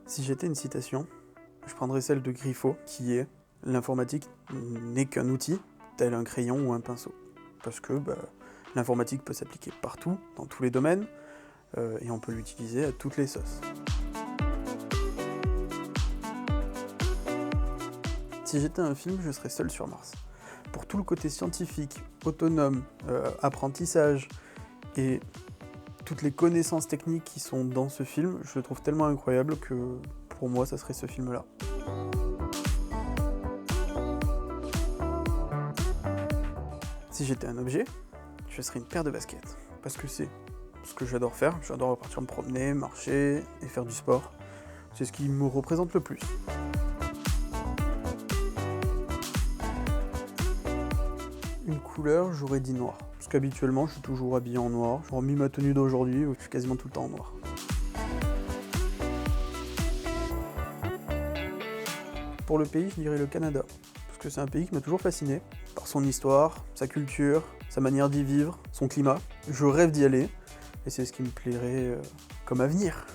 Si j'étais une citation, je prendrais celle de Griffo, qui est « L'informatique n'est qu'un outil, tel un crayon ou un pinceau ». Parce que l'informatique peut s'appliquer partout, dans tous les domaines, et on peut l'utiliser à toutes les sauces. Si j'étais un film, je serais seul sur Mars. Pour tout le côté scientifique, autonome, apprentissage, et toutes les connaissances techniques qui sont dans ce film, je le trouve tellement incroyable que pour moi, ça serait ce film-là. Si j'étais un objet, je serais une paire de baskets. Parce que c'est ce que j'adore faire. J'adore partir me promener, marcher et faire du sport. C'est ce qui me représente le plus. Une couleur, j'aurais dit noir. Parce qu'habituellement, je suis toujours habillé en noir. J'aurais mis ma tenue d'aujourd'hui, je suis quasiment tout le temps en noir. Pour le pays, je dirais le Canada. Parce que c'est un pays qui m'a toujours fasciné. Par son histoire, sa culture, sa manière d'y vivre, son climat. Je rêve d'y aller. Et c'est ce qui me plairait comme avenir.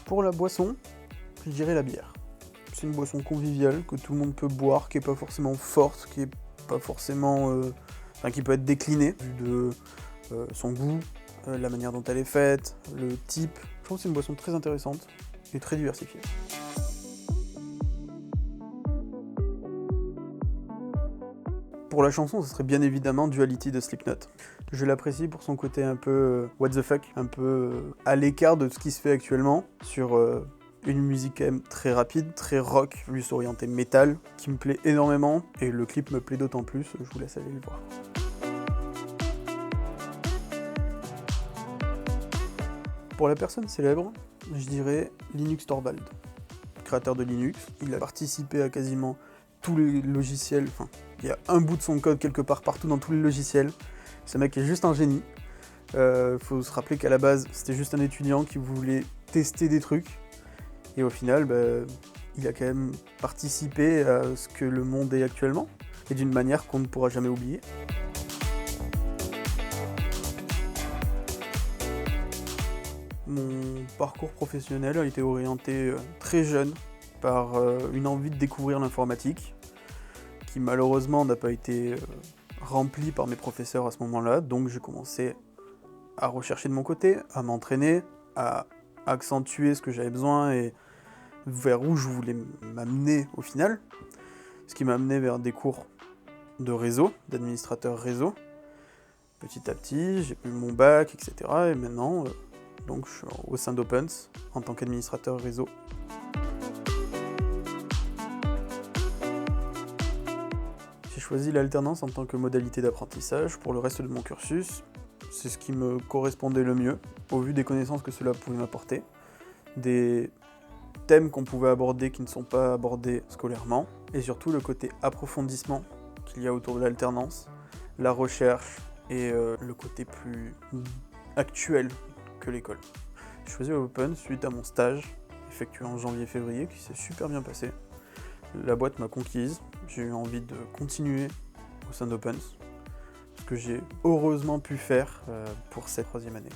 Pour la boisson, je dirais la bière. C'est une boisson conviviale que tout le monde peut boire, qui n'est pas forcément forte, qui est pas forcément, qui peut être déclinée vu de son goût, la manière dont elle est faite, le type. Je trouve que c'est une boisson très intéressante et très diversifiée. Pour la chanson, ce serait bien évidemment Duality de Slipknot. Je l'apprécie pour son côté un peu what the fuck, un peu à l'écart de ce qui se fait actuellement sur une musique quand même très rapide, très rock, plus orientée métal, qui me plaît énormément, et le clip me plaît d'autant plus, je vous laisse aller le voir. Pour la personne célèbre, je dirais Linus Torvald, créateur de Linux. Il a participé à quasiment tous les logiciels, enfin, il y a un bout de son code quelque part partout dans tous les logiciels. Ce mec est juste un génie. Faut se rappeler qu'à la base, c'était juste un étudiant qui voulait tester des trucs. Et au final, il a quand même participé à ce que le monde est actuellement, et d'une manière qu'on ne pourra jamais oublier. Mon parcours professionnel a été orienté très jeune par une envie de découvrir l'informatique, qui malheureusement n'a pas été remplie par mes professeurs à ce moment-là, donc j'ai commencé à rechercher de mon côté, à m'entraîner, à accentuer ce que j'avais besoin et vers où je voulais m'amener au final, ce qui m'a amené vers des cours de réseau, d'administrateur réseau. Petit à petit, j'ai eu mon bac, etc. Et maintenant, donc je suis au sein d'Opens en tant qu'administrateur réseau. J'ai choisi l'alternance en tant que modalité d'apprentissage pour le reste de mon cursus. C'est ce qui me correspondait le mieux, au vu des connaissances que cela pouvait m'apporter, des thèmes qu'on pouvait aborder qui ne sont pas abordés scolairement, et surtout le côté approfondissement qu'il y a autour de l'alternance, la recherche et le côté plus actuel que l'école. J'ai choisi Open suite à mon stage effectué en janvier-février qui s'est super bien passé. La boîte m'a conquise, j'ai eu envie de continuer au sein d'Opens, ce que j'ai heureusement pu faire pour cette 3e année.